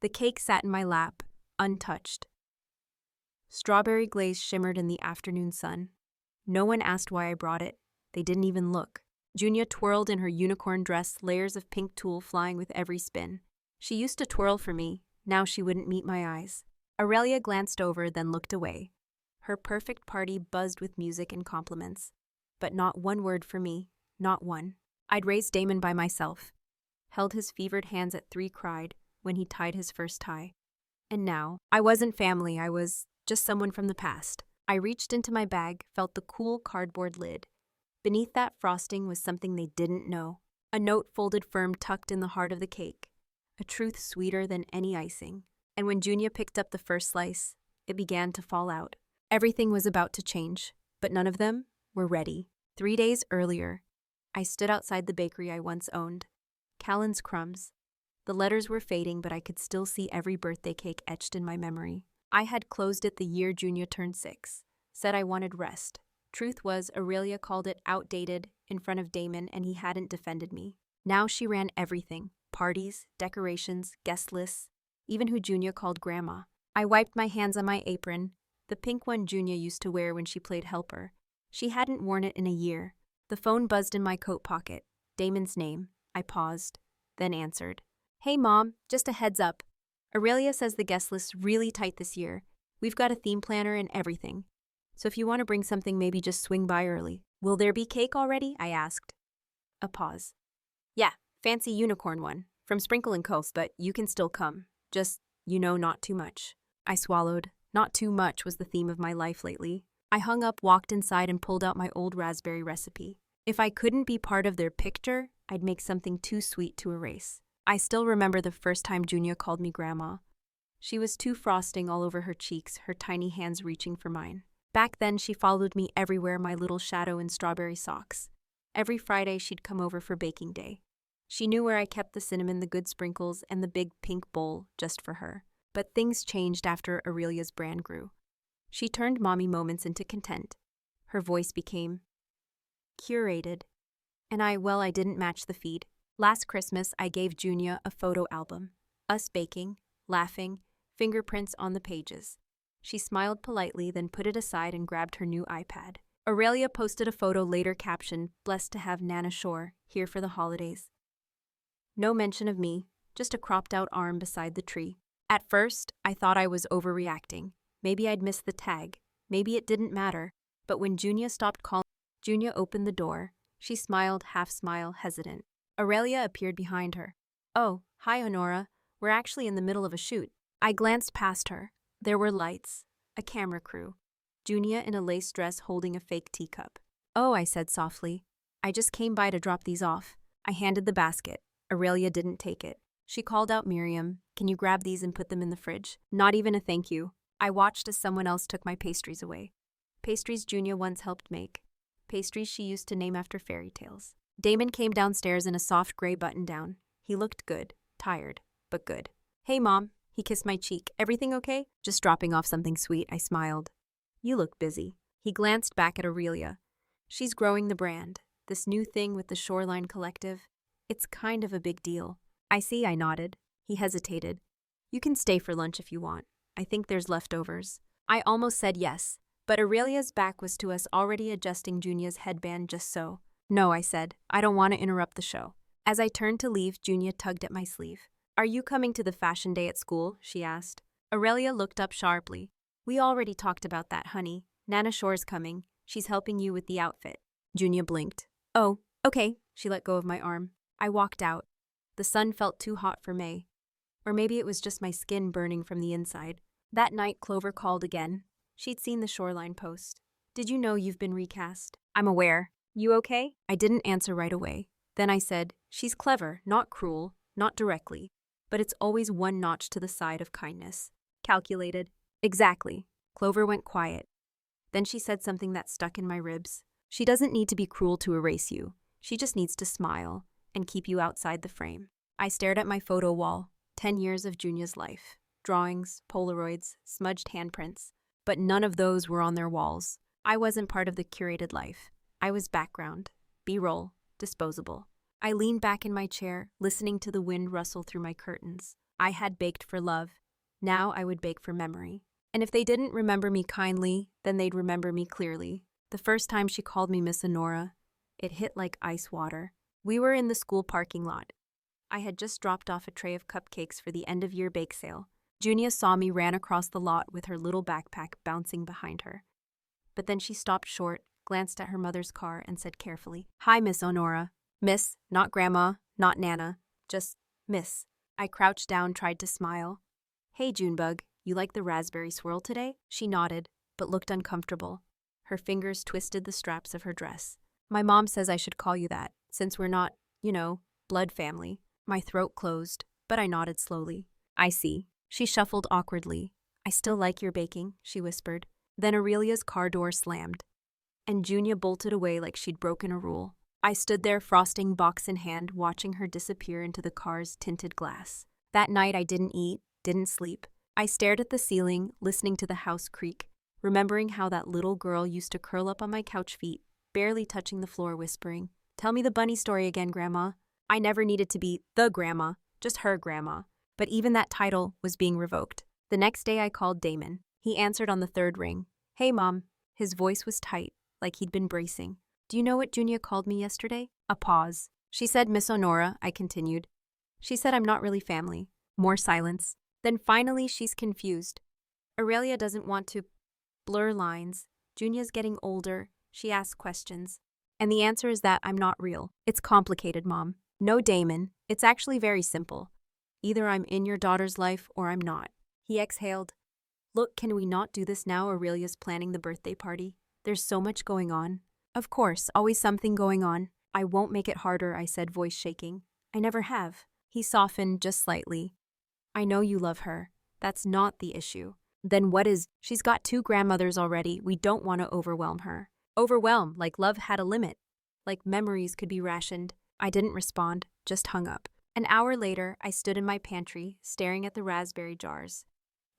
The cake sat in my lap, untouched. Strawberry glaze shimmered in the afternoon sun. No one asked why I brought it. They didn't even look. Junia twirled in her unicorn dress, layers of pink tulle flying with every spin. She used to twirl for me. Now she wouldn't meet my eyes. Aurelia glanced over, then looked away. Her perfect party buzzed with music and compliments. But not one word for me. Not one. I'd raised Damon by myself. Held his fevered hands at 3, cried when he tied his first tie. And now, I wasn't family, I was just someone from the past. I reached into my bag, felt the cool cardboard lid. Beneath that frosting was something they didn't know. A note folded firm tucked in the heart of the cake. A truth sweeter than any icing. And when Junia picked up the first slice, it began to fall out. Everything was about to change, but none of them were ready. 3 days earlier, I stood outside the bakery I once owned. Callen's Crumbs. The letters were fading, but I could still see every birthday cake etched in my memory. I had closed it the year Junia turned 6. Said I wanted rest. Truth was, Aurelia called it outdated in front of Damon, and he hadn't defended me. Now she ran everything. Parties, decorations, guest lists, even who Junia called Grandma. I wiped my hands on my apron, the pink one Junia used to wear when she played helper. She hadn't worn it in a year. The phone buzzed in my coat pocket. Damon's name. I paused, then answered. Hey Mom, just a heads up. Aurelia says the guest list's really tight this year. We've got a theme planner and everything. So if you want to bring something, maybe just swing by early. Will there be cake already? I asked. A pause. Yeah, fancy unicorn one. From Sprinkle & Co., but you can still come. Just, not too much. I swallowed. Not too much was the theme of my life lately. I hung up, walked inside, and pulled out my old raspberry recipe. If I couldn't be part of their picture, I'd make something too sweet to erase. I still remember the first time Junia called me Grandma. She was too frosting all over her cheeks, her tiny hands reaching for mine. Back then, she followed me everywhere, my little shadow in strawberry socks. Every Friday, she'd come over for baking day. She knew where I kept the cinnamon, the good sprinkles, and the big pink bowl just for her. But things changed after Aurelia's brand grew. She turned mommy moments into content. Her voice became curated. And I didn't match the feed. Last Christmas, I gave Junia a photo album. Us baking, laughing, fingerprints on the pages. She smiled politely, then put it aside and grabbed her new iPad. Aurelia posted a photo later captioned, "Blessed to have Nana Shore here for the holidays." No mention of me, just a cropped-out arm beside the tree. At first, I thought I was overreacting. Maybe I'd missed the tag. Maybe it didn't matter. But when Junia stopped calling, Junia opened the door. She smiled, half-smile, hesitant. Aurelia appeared behind her. "Oh, hi, Honora. We're actually in the middle of a shoot." I glanced past her. There were lights, a camera crew. Junia in a lace dress holding a fake teacup. "Oh," I said softly. "I just came by to drop these off." I handed the basket. Aurelia didn't take it. She called out, "Miriam, can you grab these and put them in the fridge?" Not even a thank you. I watched as someone else took my pastries away. Pastries Junia once helped make. Pastries she used to name after fairy tales. Damon came downstairs in a soft gray button-down. He looked good, tired, but good. "Hey, Mom." He kissed my cheek. "Everything okay?" "Just dropping off something sweet," I smiled. "You look busy." He glanced back at Aurelia. "She's growing the brand. This new thing with the Shoreline Collective. It's kind of a big deal." "I see," I nodded. He hesitated. "You can stay for lunch if you want. I think there's leftovers." I almost said yes, but Aurelia's back was to us, already adjusting Junia's headband just so. "No," I said. "I don't want to interrupt the show." As I turned to leave, Junia tugged at my sleeve. "Are you coming to the fashion day at school?" she asked. Aurelia looked up sharply. "We already talked about that, honey. Nana Shore's coming. She's helping you with the outfit." Junia blinked. "Oh, okay." She let go of my arm. I walked out. The sun felt too hot for May. Or maybe it was just my skin burning from the inside. That night, Clover called again. She'd seen the Shoreline post. "Did you know you've been recast?" "I'm aware. You okay?" I didn't answer right away. Then I said, "She's clever, not cruel, not directly. But it's always one notch to the side of kindness. Calculated." "Exactly." Clover went quiet. Then she said something that stuck in my ribs. "She doesn't need to be cruel to erase you. She just needs to smile and keep you outside the frame." I stared at my photo wall. 10 years of Junia's life. Drawings, Polaroids, smudged handprints. But none of those were on their walls. I wasn't part of the curated life. I was background, B-roll, disposable. I leaned back in my chair, listening to the wind rustle through my curtains. I had baked for love. Now I would bake for memory. And if they didn't remember me kindly, then they'd remember me clearly. The first time she called me Miss Honora, it hit like ice water. We were in the school parking lot. I had just dropped off a tray of cupcakes for the end-of-year bake sale. Junia saw me, ran across the lot with her little backpack bouncing behind her. But then she stopped short, glanced at her mother's car, and said carefully, "Hi, Miss Honora." Miss, not Grandma, not Nana, just Miss. I crouched down, tried to smile. "Hey, Junebug, you like the raspberry swirl today?" She nodded, but looked uncomfortable. Her fingers twisted the straps of her dress. "My mom says I should call you that, since we're not, blood family." My throat closed, but I nodded slowly. "I see." She shuffled awkwardly. "I still like your baking," she whispered. Then Aurelia's car door slammed, and Junia bolted away like she'd broken a rule. I stood there, frosting box in hand, watching her disappear into the car's tinted glass. That night I didn't eat, didn't sleep. I stared at the ceiling, listening to the house creak, remembering how that little girl used to curl up on my couch feet, barely touching the floor, whispering, "Tell me the bunny story again, Grandma." I never needed to be the grandma, just her grandma. But even that title was being revoked. The next day I called Damon. He answered on the third ring. "Hey, Mom." His voice was tight, like he'd been bracing. "Do you know what Junia called me yesterday?" A pause. "She said Miss Honora," I continued. "She said I'm not really family." More silence. Then finally she's confused. "Aurelia doesn't want to blur lines. Junia's getting older. She asks questions. And the answer is that I'm not real. It's complicated, Mom." "No, Damon. It's actually very simple. Either I'm in your daughter's life or I'm not." He exhaled. "Look, can we not do this now? Aurelia's planning the birthday party. There's so much going on." "Of course, always something going on." "I won't make it harder," I said, voice shaking. "I never have." He softened just slightly. "I know you love her. That's not the issue." "Then what is?" "She's got 2 grandmothers already. We don't want to overwhelm her." Overwhelm, like love had a limit. Like memories could be rationed. I didn't respond, just hung up. An hour later, I stood in my pantry, staring at the raspberry jars.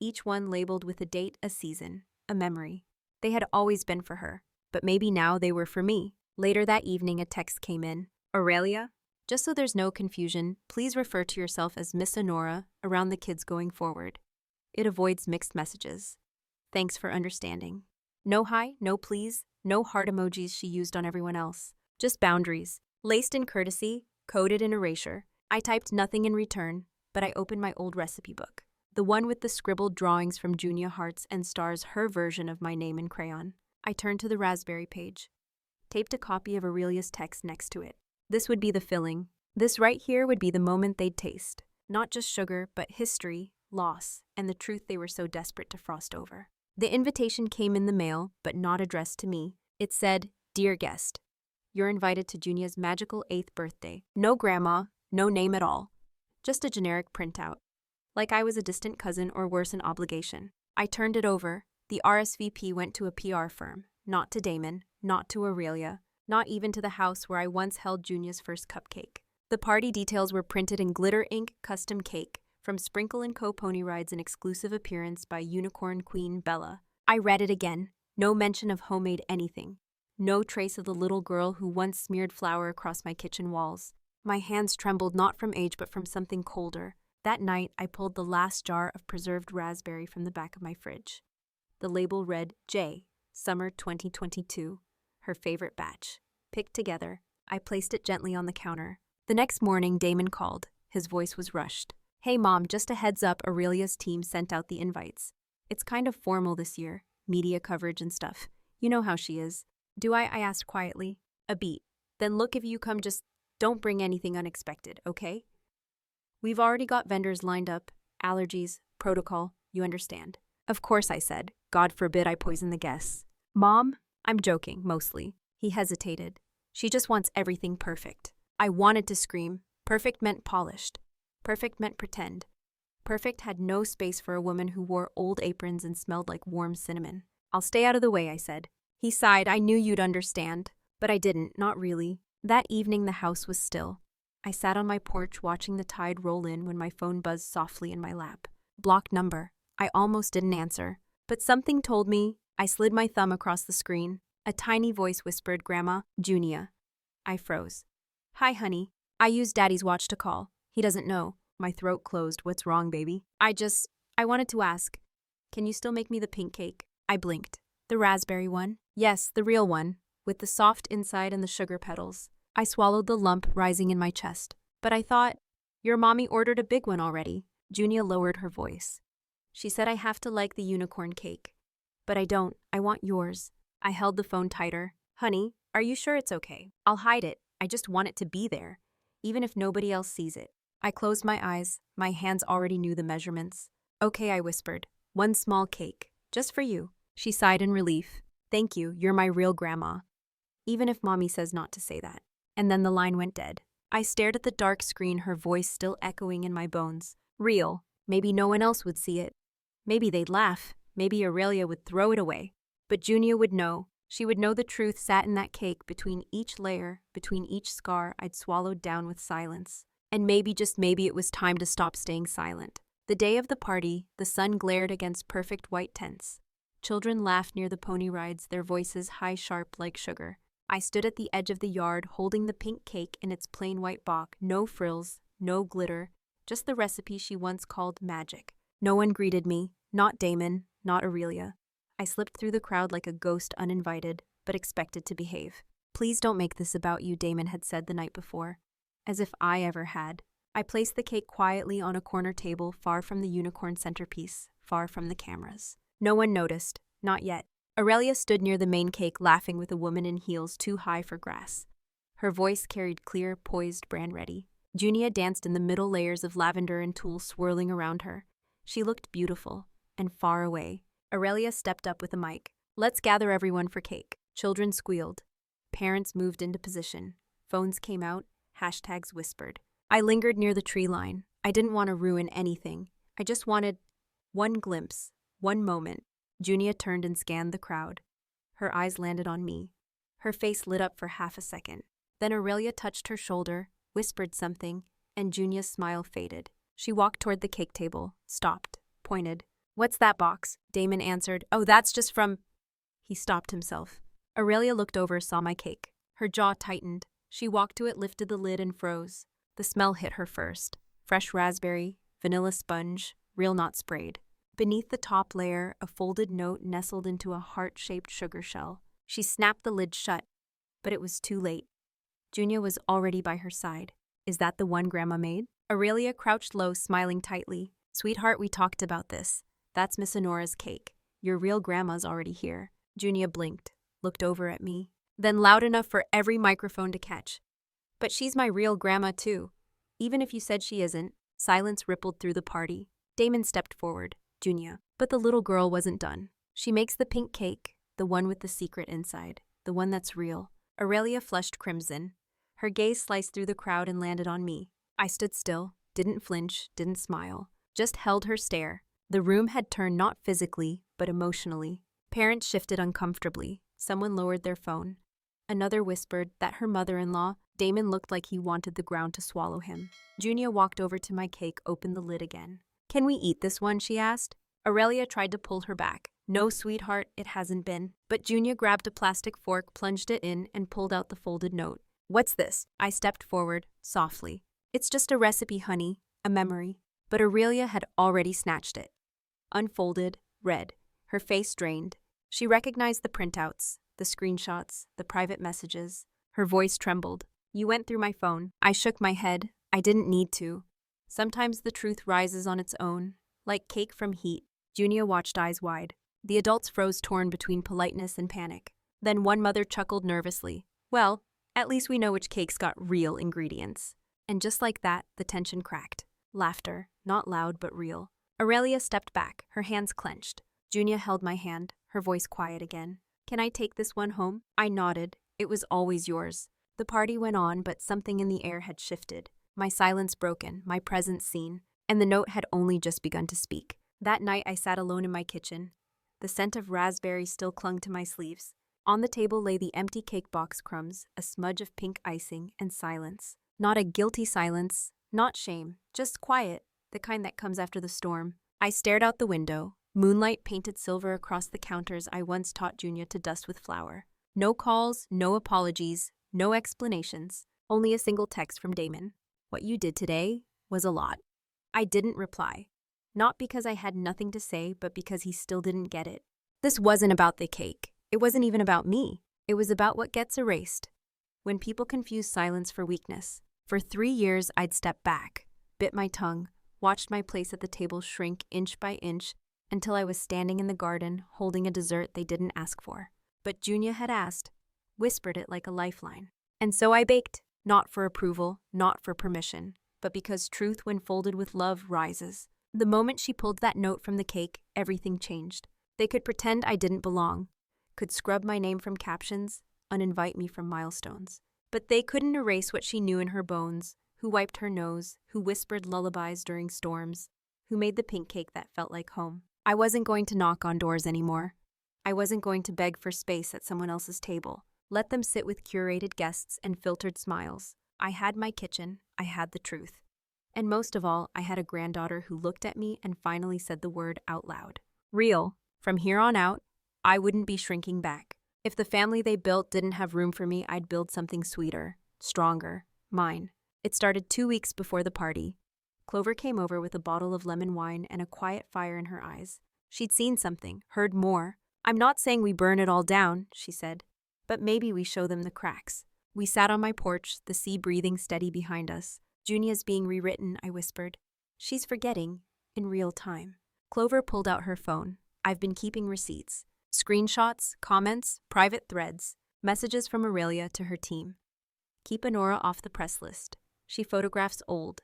Each one labeled with a date, a season, a memory. They had always been for her, but maybe now they were for me. Later that evening, a text came in. "Aurelia? Just so there's no confusion, please refer to yourself as Miss Honora around the kids going forward. It avoids mixed messages. Thanks for understanding." No hi, no please, no heart emojis she used on everyone else. Just boundaries, laced in courtesy, coded in erasure. I typed nothing in return, but I opened my old recipe book. The one with the scribbled drawings from Junia hearts and stars, her version of my name in crayon. I turned to the raspberry page. Taped a copy of Aurelia's text next to it. This would be the filling. This right here would be the moment they'd taste. Not just sugar, but history, loss, and the truth they were so desperate to frost over. The invitation came in the mail, but not addressed to me. It said, "Dear guest, you're invited to Junia's magical 8th birthday." No grandma, no name at all. Just a generic printout. Like I was a distant cousin or worse, an obligation. I turned it over. The RSVP went to a PR firm. Not to Damon, not to Aurelia, not even to the house where I once held Junia's first cupcake. The party details were printed in glitter ink custom cake, from Sprinkle & Co. pony rides, an exclusive appearance by Unicorn Queen Bella. I read it again. No mention of homemade anything. No trace of the little girl who once smeared flour across my kitchen walls. My hands trembled not from age but from something colder. That night, I pulled the last jar of preserved raspberry from the back of my fridge. The label read, J, Summer 2022, her favorite batch. Picked together, I placed it gently on the counter. The next morning, Damon called. His voice was rushed. "Hey Mom, just a heads up, Aurelia's team sent out the invites. It's kind of formal this year, media coverage and stuff. You know how she is." "Do I asked quietly. "A beat. Then look, if you come, just don't bring anything unexpected, okay? We've already got vendors lined up, allergies, protocol, you understand." "Of course," I said. God forbid I poison the guests. "Mom, I'm joking, mostly." He hesitated. "She just wants everything perfect." I wanted to scream. Perfect meant polished. Perfect meant pretend. Perfect had no space for a woman who wore old aprons and smelled like warm cinnamon. "I'll stay out of the way," I said. He sighed. "I knew you'd understand." But I didn't, not really. That evening the house was still. I sat on my porch watching the tide roll in when my phone buzzed softly in my lap. Blocked number. I almost didn't answer. But something told me. I slid my thumb across the screen. A tiny voice whispered, "Grandma, Junia." I froze. "Hi, honey. I used Daddy's watch to call. He doesn't know." My throat closed. What's wrong, baby? I wanted to ask, can you still make me the pink cake? I blinked. The raspberry one? Yes, the real one, with the soft inside and the sugar petals. I swallowed the lump rising in my chest. But I thought, your mommy ordered a big one already. Junia lowered her voice. She said I have to like the unicorn cake. But I don't. I want yours. I held the phone tighter. Honey, are you sure it's okay? I'll hide it. I just want it to be there, even if nobody else sees it. I closed my eyes. My hands already knew the measurements. Okay, I whispered. One small cake. Just for you. She sighed in relief. Thank you. You're my real grandma. Even if mommy says not to say that. And then the line went dead. I stared at the dark screen, her voice still echoing in my bones. Real. Maybe no one else would see it. Maybe they'd laugh. Maybe Aurelia would throw it away. But Junia would know. She would know the truth sat in that cake, between each layer, between each scar I'd swallowed down with silence. And maybe, just maybe, it was time to stop staying silent. The day of the party, the sun glared against perfect white tents. Children laughed near the pony rides, their voices high sharp like sugar. I stood at the edge of the yard, holding the pink cake in its plain white box, no frills, no glitter, just the recipe she once called magic. No one greeted me, not Damon, not Aurelia. I slipped through the crowd like a ghost, uninvited, but expected to behave. Please don't make this about you, Damon had said the night before. As if I ever had. I placed the cake quietly on a corner table, far from the unicorn centerpiece, far from the cameras. No one noticed, not yet. Aurelia stood near the main cake, laughing with a woman in heels too high for grass. Her voice carried clear, poised, brand-ready. Junia danced in the middle, layers of lavender and tulle swirling around her. She looked beautiful, and far away. Aurelia stepped up with a mic. Let's gather everyone for cake. Children squealed. Parents moved into position. Phones came out. Hashtags whispered. I lingered near the tree line. I didn't want to ruin anything. I just wanted one glimpse, one moment. Junia turned and scanned the crowd. Her eyes landed on me. Her face lit up for half a second. Then Aurelia touched her shoulder, whispered something, and Junia's smile faded. She walked toward the cake table, stopped, pointed. What's that box? Damon answered. Oh, that's just from... He stopped himself. Aurelia looked over, saw my cake. Her jaw tightened. She walked to it, lifted the lid, and froze. The smell hit her first. Fresh raspberry, vanilla sponge, real not sprayed. Beneath the top layer, a folded note nestled into a heart-shaped sugar shell. She snapped the lid shut, but it was too late. Junia was already by her side. Is that the one Grandma made? Aurelia crouched low, smiling tightly. Sweetheart, we talked about this. That's Miss Honora's cake. Your real grandma's already here. Junia blinked, looked over at me, then loud enough for every microphone to catch. But she's my real grandma too. Even if you said she isn't. Silence rippled through the party. Damon stepped forward. Junia. But the little girl wasn't done. She makes the pink cake, the one with the secret inside, the one that's real. Aurelia flushed crimson. Her gaze sliced through the crowd and landed on me. I stood still, didn't flinch, didn't smile, just held her stare. The room had turned not physically, but emotionally. Parents shifted uncomfortably. Someone lowered their phone. Another whispered that her mother-in-law. Damon looked like he wanted the ground to swallow him. Junia walked over to my cake, opened the lid again. Can we eat this one? She asked. Aurelia tried to pull her back. No, sweetheart, it hasn't been. But Junia grabbed a plastic fork, plunged it in, and pulled out the folded note. What's this? I stepped forward, softly. It's just a recipe, honey, a memory. But Aurelia had already snatched it. Unfolded, read, her face drained. She recognized the printouts, the screenshots, the private messages. Her voice trembled. You went through my phone. I shook my head. I didn't need to. Sometimes the truth rises on its own, like cake from heat. Junia watched, eyes wide. The adults froze, torn between politeness and panic. Then one mother chuckled nervously. Well, at least we know which cake's got real ingredients. And just like that, the tension cracked. Laughter, not loud but real. Aurelia stepped back, her hands clenched. Junia held my hand, her voice quiet again. Can I take this one home? I nodded. It was always yours. The party went on, but something in the air had shifted. My silence broken, my presence seen, and the note had only just begun to speak. That night I sat alone in my kitchen. The scent of raspberry still clung to my sleeves. On the table lay the empty cake box crumbs, a smudge of pink icing, and silence. Not a guilty silence, not shame, just quiet, the kind that comes after the storm. I stared out the window. Moonlight painted silver across the counters I once taught Junia to dust with flour. No calls, no apologies, no explanations, only a single text from Damon. What you did today was a lot. I didn't reply. Not because I had nothing to say, but because he still didn't get it. This wasn't about the cake. It wasn't even about me. It was about what gets erased. When people confuse silence for weakness. For 3 years, I'd stepped back, bit my tongue, watched my place at the table shrink inch by inch until I was standing in the garden holding a dessert they didn't ask for. But Junia had asked, whispered it like a lifeline. And so I baked, not for approval, not for permission, but because truth when folded with love rises. The moment she pulled that note from the cake, everything changed. They could pretend I didn't belong, could scrub my name from captions, uninvite me from milestones. But they couldn't erase what she knew in her bones, who wiped her nose, who whispered lullabies during storms, who made the pink cake that felt like home. I wasn't going to knock on doors anymore. I wasn't going to beg for space at someone else's table. Let them sit with curated guests and filtered smiles. I had my kitchen, I had the truth. And most of all, I had a granddaughter who looked at me and finally said the word out loud. Real. From here on out, I wouldn't be shrinking back. If the family they built didn't have room for me, I'd build something sweeter, stronger, mine. It started 2 weeks before the party. Clover came over with a bottle of lemon wine and a quiet fire in her eyes. She'd seen something, heard more. I'm not saying we burn it all down, she said, but maybe we show them the cracks. We sat on my porch, the sea breathing steady behind us. Junia's being rewritten, I whispered. She's forgetting, in real time. Clover pulled out her phone. I've been keeping receipts. Screenshots, comments, private threads, messages from Aurelia to her team. Keep Honora off the press list. She photographs old.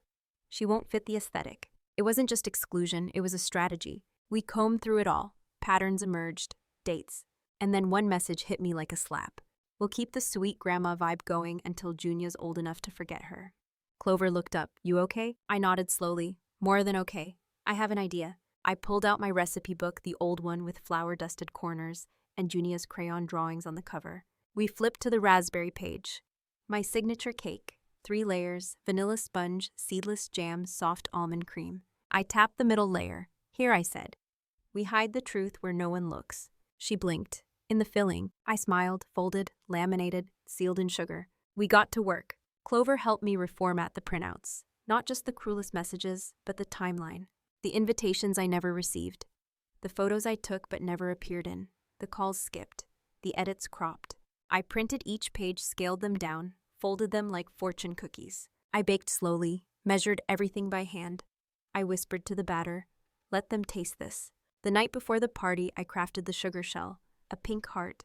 She won't fit the aesthetic. It wasn't just exclusion, it was a strategy. We combed through it all. Patterns emerged, dates. And then one message hit me like a slap. We'll keep the sweet grandma vibe going until Junia's old enough to forget her. Clover looked up. You okay? I nodded slowly. More than okay. I have an idea. I pulled out my recipe book, the old one with flour-dusted corners, and Junia's crayon drawings on the cover. We flipped to the raspberry page. My signature cake. 3 layers, vanilla sponge, seedless jam, soft almond cream. I tapped the middle layer. Here, I said. We hide the truth where no one looks. She blinked. In the filling, I smiled, folded, laminated, sealed in sugar. We got to work. Clover helped me reformat the printouts. Not just the cruelest messages, but the timeline. The invitations I never received. The photos I took but never appeared in. The calls skipped. The edits cropped. I printed each page, scaled them down, folded them like fortune cookies. I baked slowly, measured everything by hand. I whispered to the batter, let them taste this. The night before the party, I crafted the sugar shell, a pink heart.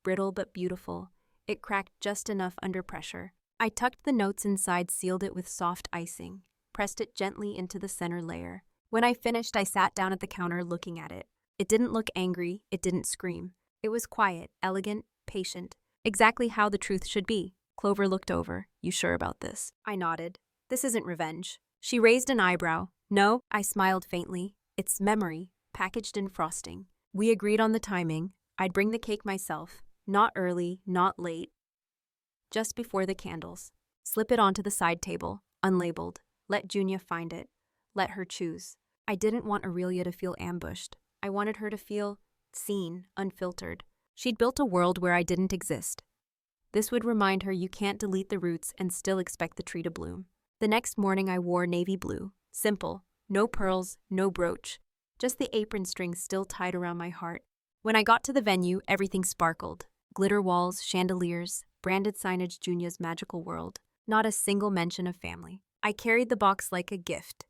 Brittle but beautiful. It cracked just enough under pressure. I tucked the notes inside, sealed it with soft icing, pressed it gently into the center layer. When I finished, I sat down at the counter looking at it. It didn't look angry, it didn't scream. It was quiet, elegant, patient. Exactly how the truth should be. Clover looked over. You sure about this? I nodded. This isn't revenge. She raised an eyebrow. No, I smiled faintly. It's memory, packaged in frosting. We agreed on the timing. I'd bring the cake myself. Not early, not late. Just before the candles. Slip it onto the side table, unlabeled. Let Junia find it. Let her choose. I didn't want Aurelia to feel ambushed. I wanted her to feel seen, unfiltered. She'd built a world where I didn't exist. This would remind her you can't delete the roots and still expect the tree to bloom. The next morning I wore navy blue. Simple. No pearls, no brooch. Just the apron string still tied around my heart. When I got to the venue, everything sparkled. Glitter walls, chandeliers, branded signage, Junia's magical world. Not a single mention of family. I carried the box like a gift.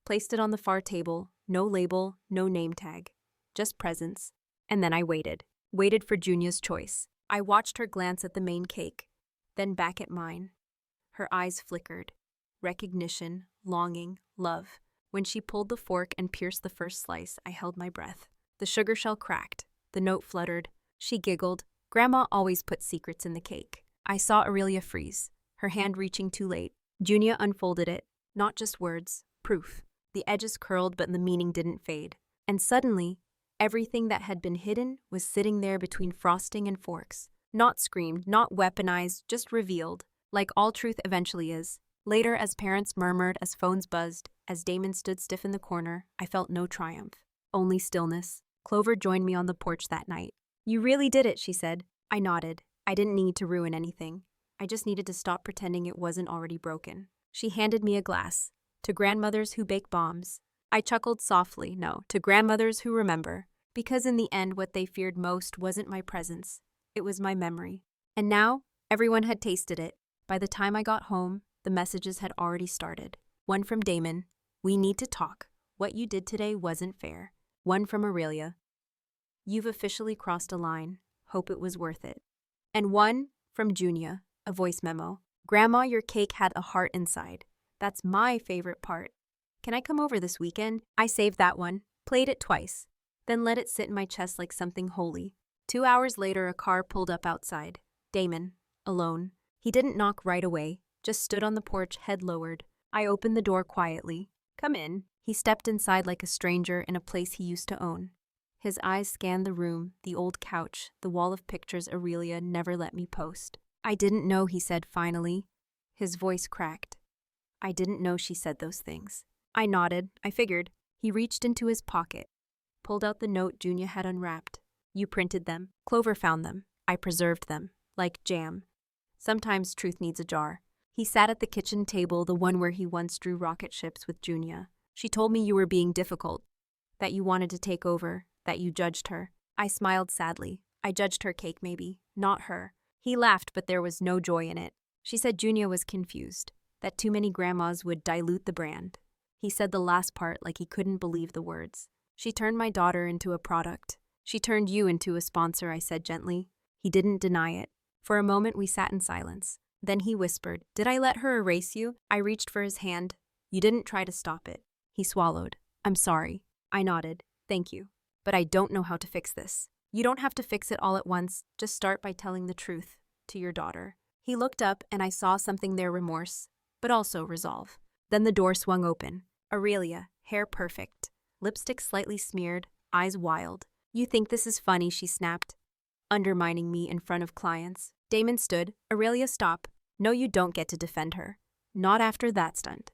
Placed it on the far table. No label, no name tag. Just presents. And then I waited. Waited for Junia's choice. I watched her glance at the main cake, then back at mine. Her eyes flickered. Recognition, longing, love. When she pulled the fork and pierced the first slice, I held my breath. The sugar shell cracked. The note fluttered. She giggled. Grandma always put secrets in the cake. I saw Aurelia freeze, her hand reaching too late. Junia unfolded it. Not just words, proof. The edges curled, but the meaning didn't fade. And suddenly, everything that had been hidden was sitting there between frosting and forks. Not screamed, not weaponized, just revealed, like all truth eventually is. Later, as parents murmured, as phones buzzed, as Damon stood stiff in the corner, I felt no triumph, only stillness. Clover joined me on the porch that night. You really did it, she said. I nodded. I didn't need to ruin anything. I just needed to stop pretending it wasn't already broken. She handed me a glass. To grandmothers who bake bombs. I chuckled softly, no, to grandmothers who remember. Because in the end, what they feared most wasn't my presence. It was my memory. And now, everyone had tasted it. By the time I got home, the messages had already started. One from Damon, "We need to talk. What you did today wasn't fair." One from Aurelia, "You've officially crossed a line. Hope it was worth it." And one from Junia, a voice memo, "Grandma, your cake had a heart inside. That's my favorite part. Can I come over this weekend?" I saved that one, played it twice, then let it sit in my chest like something holy. 2 hours later, a car pulled up outside. Damon, alone. He didn't knock right away, just stood on the porch, head lowered. I opened the door quietly. "Come in." He stepped inside like a stranger in a place he used to own. His eyes scanned the room, the old couch, the wall of pictures Aurelia never let me post. "I didn't know," he said finally. His voice cracked. "I didn't know she said those things." I nodded. I figured. He reached into his pocket, pulled out the note Junia had unwrapped. "You printed them. Clover found them. I preserved them. Like jam. Sometimes truth needs a jar." He sat at the kitchen table, the one where he once drew rocket ships with Junia. "She told me you were being difficult, that you wanted to take over, that you judged her." I smiled sadly. "I judged her cake maybe, not her." He laughed, but there was no joy in it. "She said Junia was confused, that too many grandmas would dilute the brand." He said the last part like he couldn't believe the words. "She turned my daughter into a product. She turned you into a sponsor," I said gently. He didn't deny it. For a moment we sat in silence. Then he whispered, "Did I let her erase you?" I reached for his hand. "You didn't try to stop it." He swallowed. "I'm sorry." I nodded. "Thank you. But I don't know how to fix this." "You don't have to fix it all at once. Just start by telling the truth to your daughter." He looked up and I saw something there, remorse, but also resolve. Then the door swung open. Aurelia, hair perfect, lipstick slightly smeared, eyes wild. "You think this is funny," she snapped, undermining me in front of clients. Damon stood. "Aurelia, stop. No, you don't get to defend her. Not after that stunt."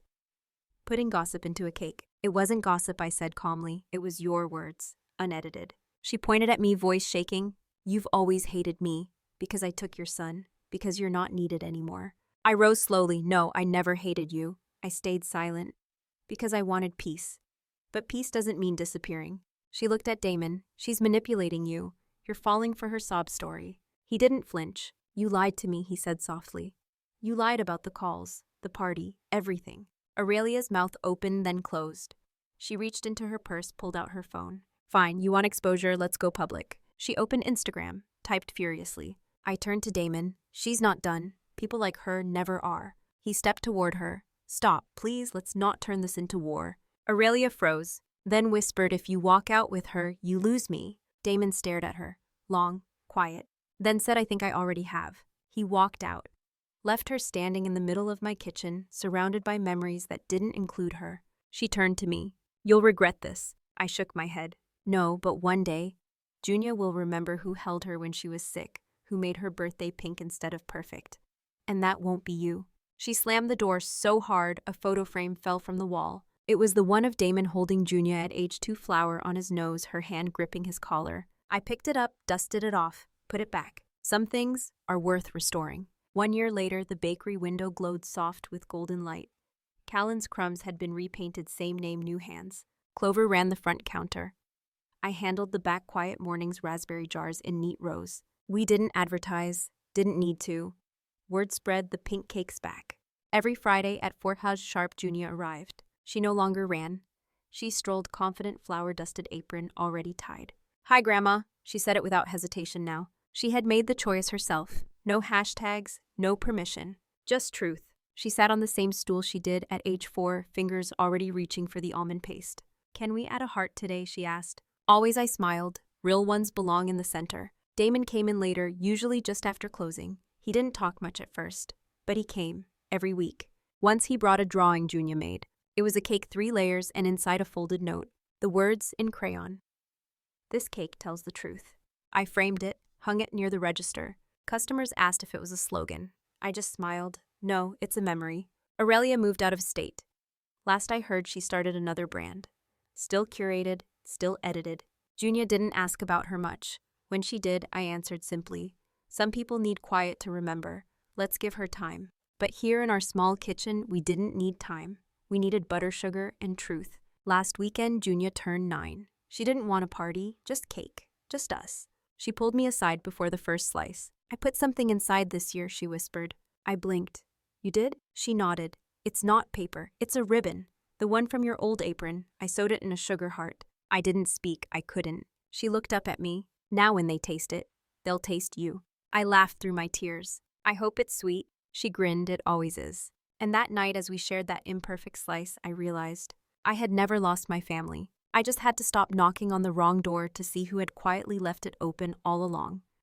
Putting gossip into a cake. "It wasn't gossip," I said calmly. "It was your words, unedited." She pointed at me, voice shaking. "You've always hated me, because I took your son, because you're not needed anymore." I rose slowly. "No, I never hated you." I stayed silent, because I wanted peace. But peace doesn't mean disappearing. She looked at Damon. "She's manipulating you. You're falling for her sob story." He didn't flinch. "You lied to me," he said softly. "You lied about the calls, the party, everything." Aurelia's mouth opened, then closed. She reached into her purse, pulled out her phone. "Fine, you want exposure, let's go public." She opened Instagram, typed furiously. I turned to Damon. "She's not done. People like her never are." He stepped toward her. "Stop, please, let's not turn this into war." Aurelia froze, then whispered, "If you walk out with her, you lose me." Damon stared at her, long, quiet, then said, "I think I already have." He walked out, left her standing in the middle of my kitchen, surrounded by memories that didn't include her. She turned to me. "You'll regret this." I shook my head. "No, but one day, Junia will remember who held her when she was sick, who made her birthday pink instead of perfect. And that won't be you." She slammed the door so hard a photo frame fell from the wall. It was the one of Damon holding Junia at age 2 flower on his nose, her hand gripping his collar. I picked it up, dusted it off, put it back. Some things are worth restoring. 1 year later, the bakery window glowed soft with golden light. Callen's crumbs had been repainted, same name, new hands. Clover ran the front counter. I handled the back, quiet mornings, raspberry jars in neat rows. We didn't advertise, didn't need to. Word spread, the pink cake's back. Every Friday at 4 sharp, Junia arrived. She no longer ran. She strolled, confident, flour-dusted apron already tied. "Hi, Grandma," she said it without hesitation now. She had made the choice herself. No hashtags, no permission. Just truth. She sat on the same stool she did at age 4, fingers already reaching for the almond paste. "Can we add a heart today?" she asked. Always I smiled. Real ones belong in the center. Damon came in later, usually just after closing. He didn't talk much at first, but he came, every week. Once he brought a drawing Junia made. It was a cake 3 layers and inside a folded note. The words in crayon. "This cake tells the truth." I framed it, hung it near the register. Customers asked if it was a slogan. I just smiled. "No, it's a memory." Aurelia moved out of state. Last I heard, she started another brand. Still curated, still edited. Junia didn't ask about her much. When she did, I answered simply, "Some people need quiet to remember. Let's give her time." But here in our small kitchen, we didn't need time. We needed butter, sugar, and truth. Last weekend, Junia turned 9. She didn't want a party, just cake, just us. She pulled me aside before the first slice. I put something inside this year, she whispered. I blinked. You did? She nodded. It's not paper, it's a ribbon. The one from your old apron. I sewed it in a sugar heart. I didn't speak, I couldn't. She looked up at me. Now when they taste it, they'll taste you. I laughed through my tears. I hope it's sweet. She grinned, it always is. And that night as we shared that imperfect slice, I realized I had never lost my family. I just had to stop knocking on the wrong door to see who had quietly left it open all along.